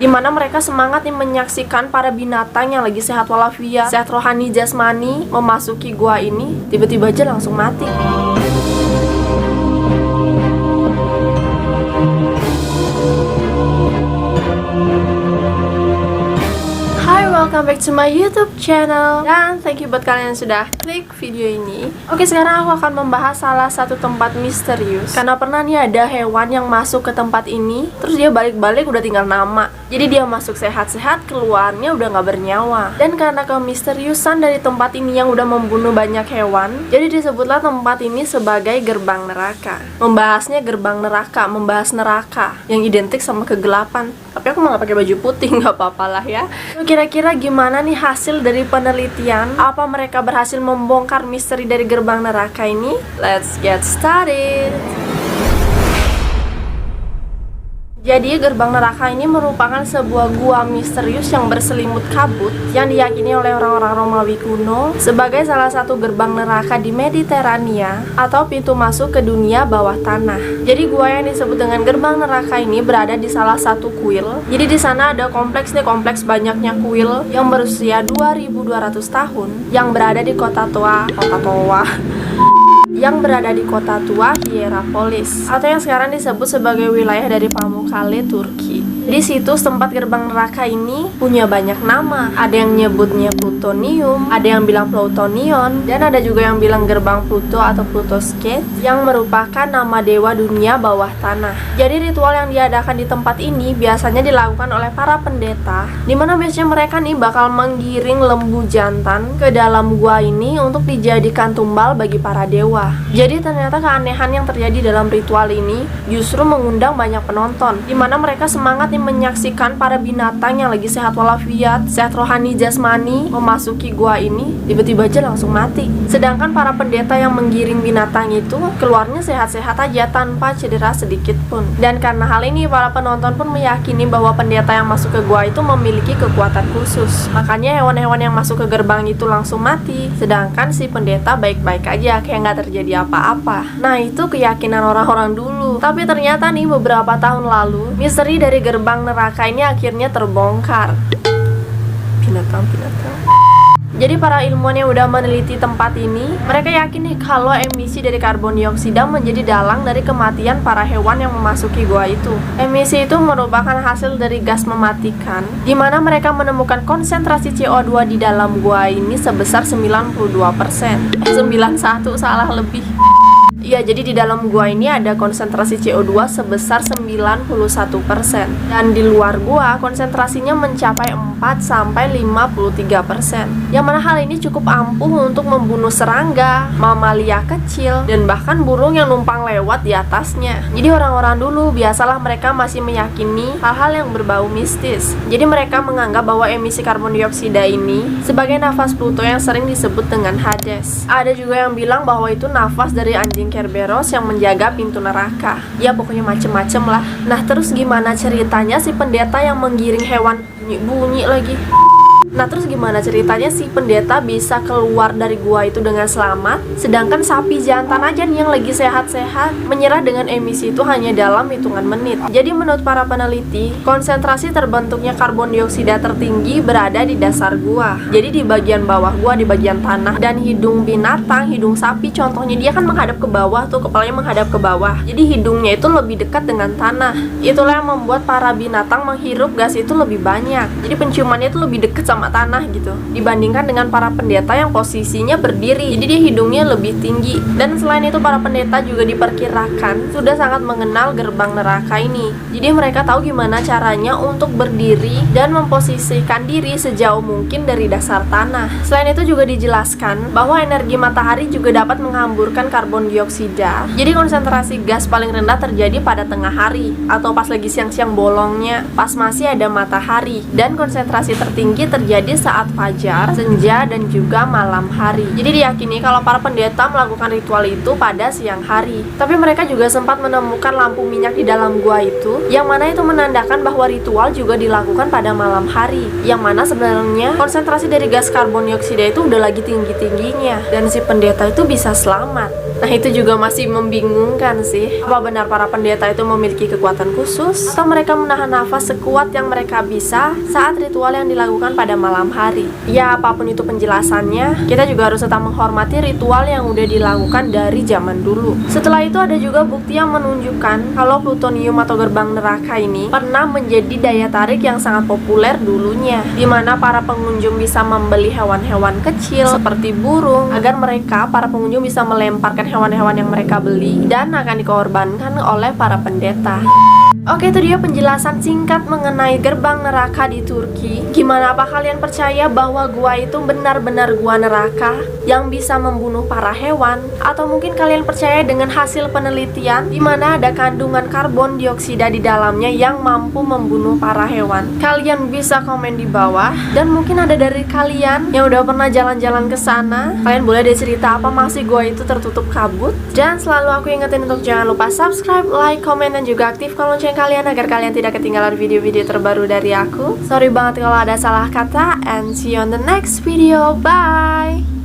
Dimana mereka semangat nih menyaksikan para binatang yang lagi sehat walafiat, sehat rohani jasmani memasuki gua ini, tiba-tiba aja langsung mati. Hai, welcome back to my YouTube channel. Dan thank you buat kalian yang sudah klik video ini. Oke, sekarang aku akan membahas salah satu tempat misterius. Karena pernah nih ada hewan yang masuk ke tempat ini, terus dia balik-balik udah tinggal nama. Jadi dia masuk sehat-sehat, keluarnya udah gak bernyawa. Dan karena kemisteriusan dari tempat ini yang udah membunuh banyak hewan, jadi disebutlah tempat ini sebagai gerbang neraka. Membahasnya gerbang neraka, membahas neraka yang identik sama kegelapan. Tapi aku malah pakai baju putih, nggak apa-apa lah ya. Kira-kira gimana nih hasil dari penelitian? Apa mereka berhasil membongkar misteri dari gerbang neraka ini? Let's get started. Jadi gerbang neraka ini merupakan sebuah gua misterius yang berselimut kabut yang diyakini oleh orang-orang Romawi kuno sebagai salah satu gerbang neraka di Mediterania atau pintu masuk ke dunia bawah tanah. Jadi gua yang disebut dengan gerbang neraka ini berada di salah satu kuil. Jadi di sana ada kompleks banyaknya kuil yang berusia 2200 tahun yang berada di kota tua Hierapolis atau yang sekarang disebut sebagai wilayah dari Pamukkale, Turki. Di situ tempat gerbang neraka ini punya banyak nama. Ada yang nyebutnya plutonium, ada yang bilang plutonion, dan ada juga yang bilang gerbang Pluto atau Pluto's Gate yang merupakan nama dewa dunia bawah tanah. Jadi ritual yang diadakan di tempat ini biasanya dilakukan oleh para pendeta, dimana biasanya mereka nih bakal menggiring lembu jantan ke dalam gua ini untuk dijadikan tumbal bagi para dewa. Jadi ternyata keanehan yang terjadi dalam ritual ini justru mengundang banyak penonton, dimana mereka semangat menyaksikan para binatang yang lagi sehat walafiat, sehat rohani jasmani memasuki gua ini, tiba-tiba aja langsung mati. Sedangkan para pendeta yang menggiring binatang itu keluarnya sehat-sehat aja tanpa cedera sedikit pun. Dan karena hal ini para penonton pun meyakini bahwa pendeta yang masuk ke gua itu memiliki kekuatan khusus. Makanya hewan-hewan yang masuk ke gerbang itu langsung mati, sedangkan si pendeta baik-baik aja kayak nggak terjadi apa-apa. Nah, itu keyakinan orang-orang dulu. Tapi ternyata nih beberapa tahun lalu misteri dari gerbang neraka ini akhirnya terbongkar. Binatang. Jadi para ilmuwan yang udah meneliti tempat ini, mereka yakin nih kalau emisi dari karbon dioksida menjadi dalang dari kematian para hewan yang memasuki gua itu. Emisi itu merupakan hasil dari gas mematikan, di mana mereka menemukan konsentrasi CO2 di dalam gua ini sebesar 92%. 91 salah lebih. Iya, jadi di dalam gua ini ada konsentrasi CO2 sebesar 91%. Dan di luar gua konsentrasinya mencapai 4-53%. Yang mana hal ini cukup ampuh untuk membunuh serangga, mamalia kecil, dan bahkan burung yang numpang lewat di atasnya. Jadi orang-orang dulu biasalah mereka masih meyakini hal-hal yang berbau mistis. Jadi mereka menganggap bahwa emisi karbon dioksida ini sebagai nafas Pluto yang sering disebut dengan Hades. Ada juga yang bilang bahwa itu nafas dari anjing Kerberos yang menjaga pintu neraka. Ya pokoknya macem-macem lah. Nah, terus gimana ceritanya si pendeta yang menggiring hewan bunyi lagi? Nah, terus gimana ceritanya si pendeta bisa keluar dari gua itu dengan selamat, sedangkan sapi jantan aja nih yang lagi sehat-sehat menyerah dengan emisi itu hanya dalam hitungan menit. Jadi menurut para peneliti, konsentrasi terbentuknya karbon dioksida tertinggi berada di dasar gua. Jadi di bagian bawah gua, di bagian tanah, dan hidung binatang, hidung sapi contohnya dia kan menghadap ke bawah tuh, kepalanya menghadap ke bawah. Jadi hidungnya itu lebih dekat dengan tanah. Itulah yang membuat para binatang menghirup gas itu lebih banyak. Jadi penciumannya itu lebih dekat sama tanah gitu dibandingkan dengan para pendeta yang posisinya berdiri, jadi dia hidungnya lebih tinggi. Dan selain itu para pendeta juga diperkirakan sudah sangat mengenal gerbang neraka ini, jadi mereka tahu gimana caranya untuk berdiri dan memposisikan diri sejauh mungkin dari dasar tanah. Selain itu juga dijelaskan bahwa energi matahari juga dapat menghamburkan karbon dioksida, jadi konsentrasi gas paling rendah terjadi pada tengah hari atau pas lagi siang-siang bolongnya, pas masih ada matahari, dan konsentrasi tertinggi terjadi saat fajar, senja, dan juga malam hari. Jadi diyakini kalau para pendeta melakukan ritual itu pada siang hari. Tapi mereka juga sempat menemukan lampu minyak di dalam gua itu, yang mana itu menandakan bahwa ritual juga dilakukan pada malam hari, yang mana sebenarnya konsentrasi dari gas karbon dioksida itu udah lagi tinggi-tingginya, dan si pendeta itu bisa selamat. Nah, itu juga masih membingungkan sih. Apa benar para pendeta itu memiliki kekuatan khusus, atau mereka menahan nafas sekuat yang mereka bisa saat ritual yang dilakukan pada malam hari? Ya, apapun itu penjelasannya, kita juga harus tetap menghormati ritual yang udah dilakukan dari zaman dulu. Setelah itu ada juga bukti yang menunjukkan kalau plutonium atau gerbang neraka ini pernah menjadi daya tarik yang sangat populer dulunya, di mana para pengunjung bisa membeli hewan-hewan kecil seperti burung agar mereka, para pengunjung, bisa melemparkan hewan-hewan yang mereka beli dan akan dikorbankan oleh para pendeta. Oke, itu dia penjelasan singkat mengenai gerbang neraka di Turki. Gimana, apa kalian percaya bahwa gua itu benar-benar gua neraka yang bisa membunuh para hewan? Atau mungkin kalian percaya dengan hasil penelitian di mana ada kandungan karbon dioksida di dalamnya yang mampu membunuh para hewan? Kalian bisa komen di bawah. Dan mungkin ada dari kalian yang udah pernah jalan-jalan ke sana. Kalian boleh deh cerita apa masih gua itu tertutup kabut. Dan selalu aku ingetin untuk jangan lupa subscribe, like, komen, dan juga aktifkan lonceng kalian agar kalian tidak ketinggalan video-video terbaru dari aku. Sorry banget kalau ada salah kata, and see you on the next video. Bye.